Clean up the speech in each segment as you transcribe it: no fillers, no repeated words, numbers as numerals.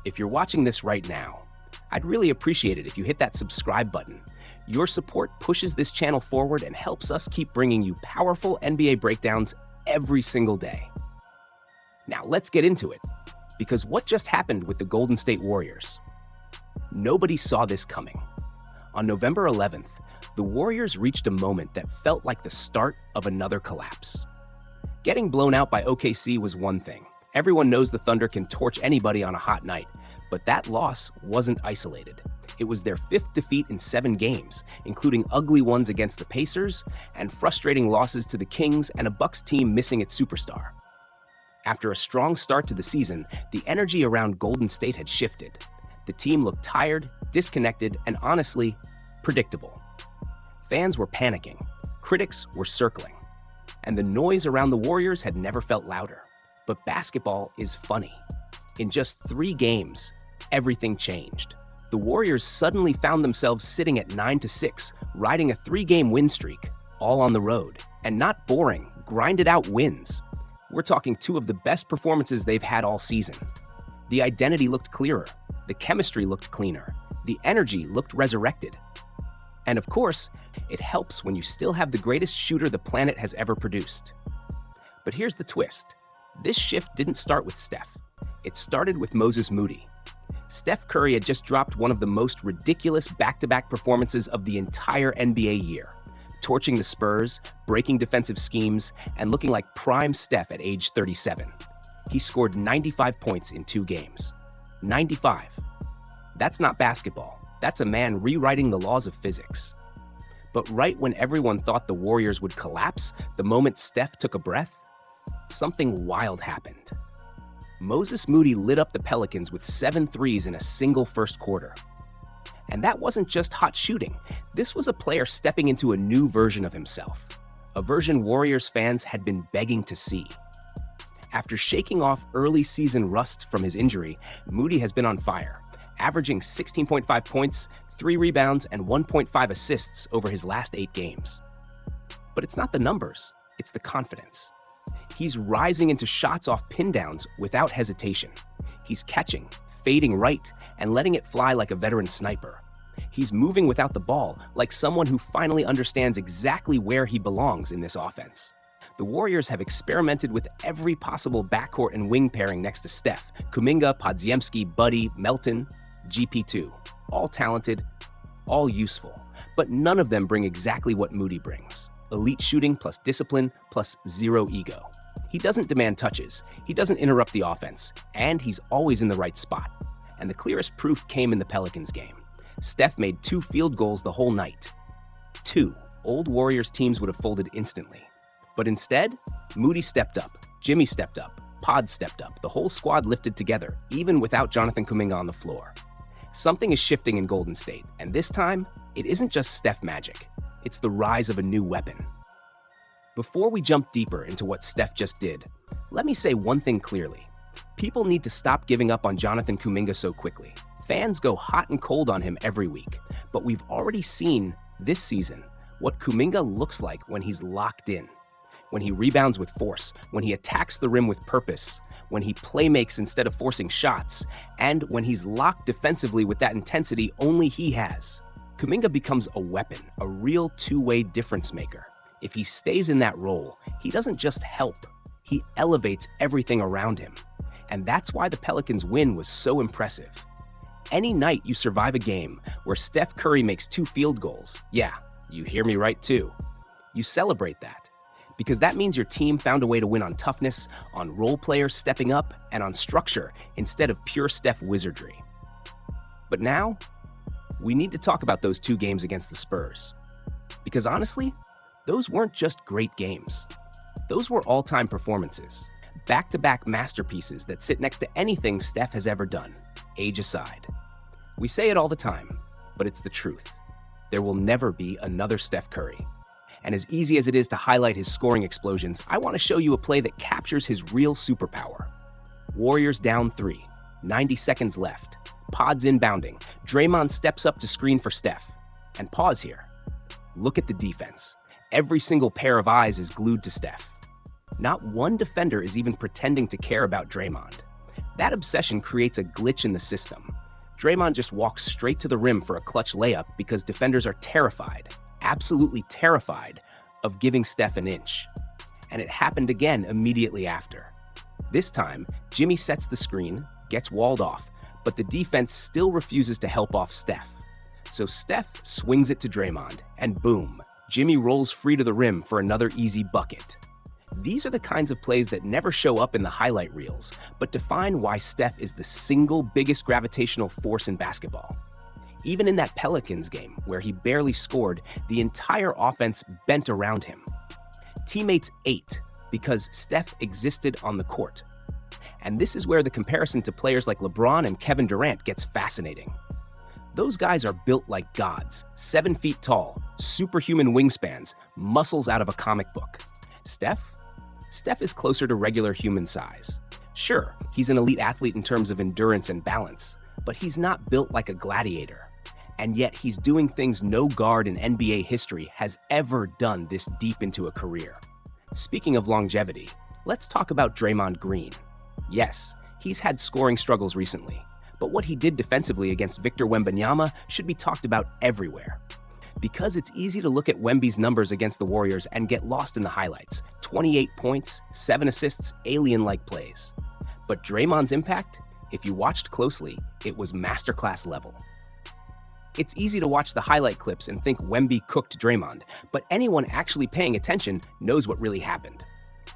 If you're watching this right now, I'd really appreciate it if you hit that subscribe button. Your support pushes this channel forward and helps us keep bringing you powerful NBA breakdowns every single day. Now let's get into it, because what just happened with the Golden State Warriors? Nobody saw this coming. On November 11th, the Warriors reached a moment that felt like the start of another collapse. Getting blown out by OKC was one thing. Everyone knows the Thunder can torch anybody on a hot night, but that loss wasn't isolated. It was their fifth defeat in 7 games, including ugly ones against the Pacers and frustrating losses to the Kings and a Bucks team missing its superstar. After a strong start to the season, the energy around Golden State had shifted. The team looked tired, disconnected, and honestly, predictable. Fans were panicking, critics were circling, and the noise around the Warriors had never felt louder. But basketball is funny. In just 3 games, everything changed. The Warriors suddenly found themselves sitting at 9-6, riding a 3-game win streak, all on the road. And not boring, grinded-out wins. We're talking 2 of the best performances they've had all season. The identity looked clearer, the chemistry looked cleaner, the energy looked resurrected. And of course, it helps when you still have the greatest shooter the planet has ever produced. But here's the twist. This shift didn't start with Steph. It started with Moses Moody. Steph Curry had just dropped one of the most ridiculous back-to-back performances of the entire NBA year, torching the Spurs, breaking defensive schemes, and looking like prime Steph at age 37. He scored 95 points in 2 games. 95. That's not basketball. That's a man rewriting the laws of physics. But right when everyone thought the Warriors would collapse, the moment Steph took a breath, something wild happened. Moses Moody lit up the Pelicans with 7 threes in a single first quarter. And that wasn't just hot shooting. This was a player stepping into a new version of himself, a version Warriors fans had been begging to see. After shaking off early season rust from his injury, Moody has been on fire, averaging 16.5 points, 3 rebounds, and 1.5 assists over his last 8 games. But it's not the numbers, it's the confidence. He's rising into shots off pin downs without hesitation. He's catching, fading right, and letting it fly like a veteran sniper. He's moving without the ball, like someone who finally understands exactly where he belongs in this offense. The Warriors have experimented with every possible backcourt and wing pairing next to Steph: Kuminga, Podziemski, Buddy, Melton, GP2. All talented, all useful, but none of them bring exactly what Moody brings. Elite shooting plus discipline plus 0 ego. He doesn't demand touches, he doesn't interrupt the offense, and he's always in the right spot. And the clearest proof came in the Pelicans game. Steph made 2 field goals the whole night. 2. Old Warriors teams would have folded instantly. But instead, Moody stepped up, Jimmy stepped up, Pod stepped up, the whole squad lifted together, even without Jonathan Kuminga on the floor. Something is shifting in Golden State, and this time, it isn't just Steph magic. It's the rise of a new weapon. Before we jump deeper into what Steph just did, let me say one thing clearly. People need to stop giving up on Jonathan Kuminga so quickly. Fans go hot and cold on him every week, but we've already seen this season what Kuminga looks like when he's locked in, when he rebounds with force, when he attacks the rim with purpose, when he playmakes instead of forcing shots, and when he's locked defensively with that intensity only he has. Kuminga becomes a weapon, a real 2-way difference maker. If he stays in that role, he doesn't just help, he elevates everything around him. And that's why the Pelicans' win was so impressive. Any night you survive a game where Steph Curry makes 2 field goals, yeah, you hear me right too, you celebrate that. Because that means your team found a way to win on toughness, on role players stepping up, and on structure instead of pure Steph wizardry. But now, we need to talk about those 2 games against the Spurs. Because honestly, those weren't just great games. Those were all-time performances, back-to-back masterpieces that sit next to anything Steph has ever done, age aside. We say it all the time, but it's the truth. There will never be another Steph Curry. And as easy as it is to highlight his scoring explosions, I want to show you a play that captures his real superpower. Warriors down 3, 90 seconds left. Pods inbounding. Draymond steps up to screen for Steph. And pause here. Look at the defense. Every single pair of eyes is glued to Steph. Not one defender is even pretending to care about Draymond. That obsession creates a glitch in the system. Draymond just walks straight to the rim for a clutch layup because defenders are terrified, absolutely terrified, of giving Steph an inch. And it happened again immediately after. This time, Jimmy sets the screen, gets walled off, but the defense still refuses to help off Steph. So Steph swings it to Draymond, and boom, Jimmy rolls free to the rim for another easy bucket. These are the kinds of plays that never show up in the highlight reels, but define why Steph is the single biggest gravitational force in basketball. Even in that Pelicans game, where he barely scored, the entire offense bent around him. Teammates ate because Steph existed on the court. And this is where the comparison to players like LeBron and Kevin Durant gets fascinating. Those guys are built like gods, 7 feet tall, superhuman wingspans, muscles out of a comic book. Steph is closer to regular human size. Sure, he's an elite athlete in terms of endurance and balance, but he's not built like a gladiator. And yet he's doing things no guard in NBA history has ever done this deep into a career. Speaking of longevity, let's talk about Draymond Green. Yes, he's had scoring struggles recently, but what he did defensively against Victor Wembanyama should be talked about everywhere. Because it's easy to look at Wemby's numbers against the Warriors and get lost in the highlights. 28 points, 7 assists, alien-like plays. But Draymond's impact, if you watched closely, it was masterclass level. It's easy to watch the highlight clips and think Wemby cooked Draymond, but anyone actually paying attention knows what really happened.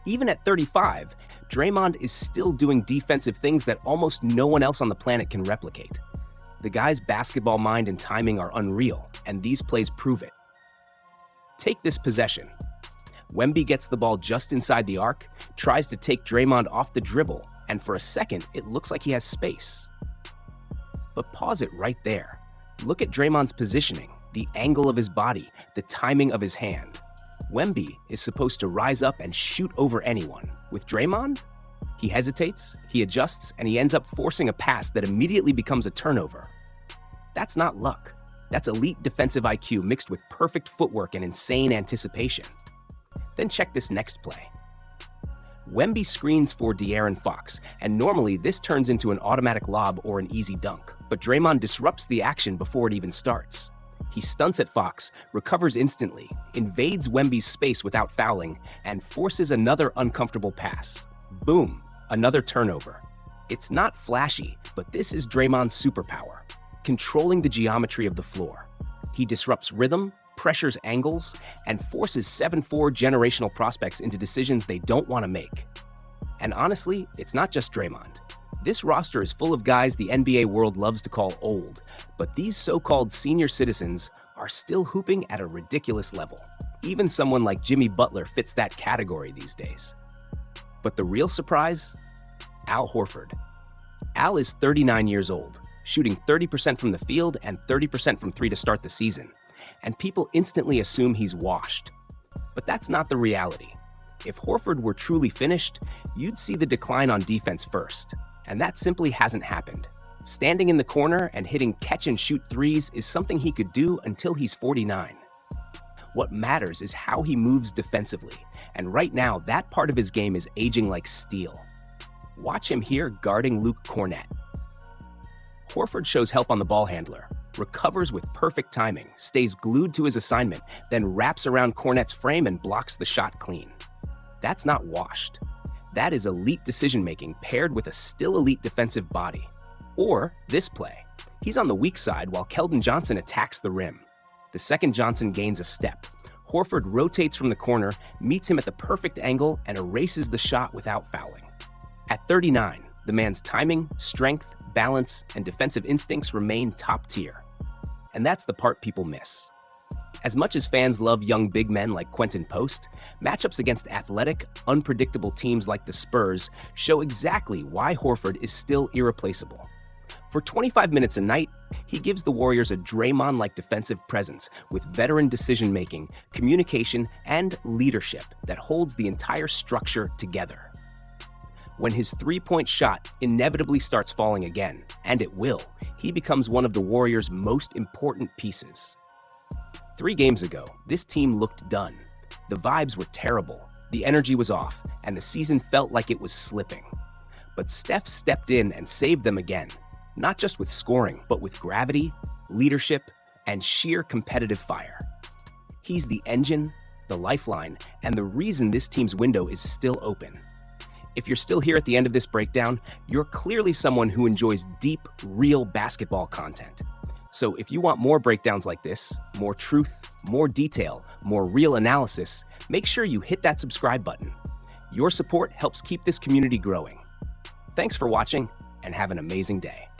Even at 35, Draymond is still doing defensive things that almost no one else on the planet can replicate. The guy's basketball mind and timing are unreal, and these plays prove it. Take this possession. Wemby gets the ball just inside the arc, tries to take Draymond off the dribble, and for a second, it looks like he has space. But pause it right there. Look at Draymond's positioning, the angle of his body, the timing of his hand. Wemby is supposed to rise up and shoot over anyone. With Draymond, he hesitates, he adjusts, and he ends up forcing a pass that immediately becomes a turnover. That's not luck. That's elite defensive IQ mixed with perfect footwork and insane anticipation. Then check this next play. Wemby screens for De'Aaron Fox, and normally this turns into an automatic lob or an easy dunk, but Draymond disrupts the action before it even starts. He stunts at Fox, recovers instantly, invades Wemby's space without fouling, and forces another uncomfortable pass. Boom, another turnover. It's not flashy, but this is Draymond's superpower, controlling the geometry of the floor. He disrupts rhythm, pressures angles, and forces 7'4" generational prospects into decisions they don't want to make. And honestly, it's not just Draymond. This roster is full of guys the NBA world loves to call old, but these so-called senior citizens are still hooping at a ridiculous level. Even someone like Jimmy Butler fits that category these days. But the real surprise? Al Horford. Al is 39 years old, shooting 30% from the field and 30% from three to start the season, and people instantly assume he's washed. But that's not the reality. If Horford were truly finished, you'd see the decline on defense first, and that simply hasn't happened. Standing in the corner and hitting catch-and-shoot threes is something he could do until he's 49. What matters is how he moves defensively, and right now that part of his game is aging like steel. Watch him here guarding Luke Kornet. Horford shows help on the ball handler, recovers with perfect timing, stays glued to his assignment, then wraps around Kornet's frame and blocks the shot clean. That's not washed. That is elite decision-making paired with a still elite defensive body. Or this play. He's on the weak side while Keldon Johnson attacks the rim. The second Johnson gains a step. Horford rotates from the corner, meets him at the perfect angle, and erases the shot without fouling. At 39, the man's timing, strength, balance, and defensive instincts remain top tier. And that's the part people miss. As much as fans love young big men like Quentin Post, matchups against athletic, unpredictable teams like the Spurs show exactly why Horford is still irreplaceable. For 25 minutes a night, he gives the Warriors a Draymond-like defensive presence with veteran decision-making, communication, and leadership that holds the entire structure together. When his three-point shot inevitably starts falling again, and it will, he becomes one of the Warriors' most important pieces. 3 games ago, this team looked done. The vibes were terrible, the energy was off, and the season felt like it was slipping. but Steph stepped in and saved them again, not just with scoring, but with gravity, leadership, and sheer competitive fire. He's the engine, the lifeline, and the reason this team's window is still open. If you're still here at the end of this breakdown, you're clearly someone who enjoys deep, real basketball content. So if you want more breakdowns like this, more truth, more detail, more real analysis, make sure you hit that subscribe button. Your support helps keep this community growing. Thanks for watching, and have an amazing day.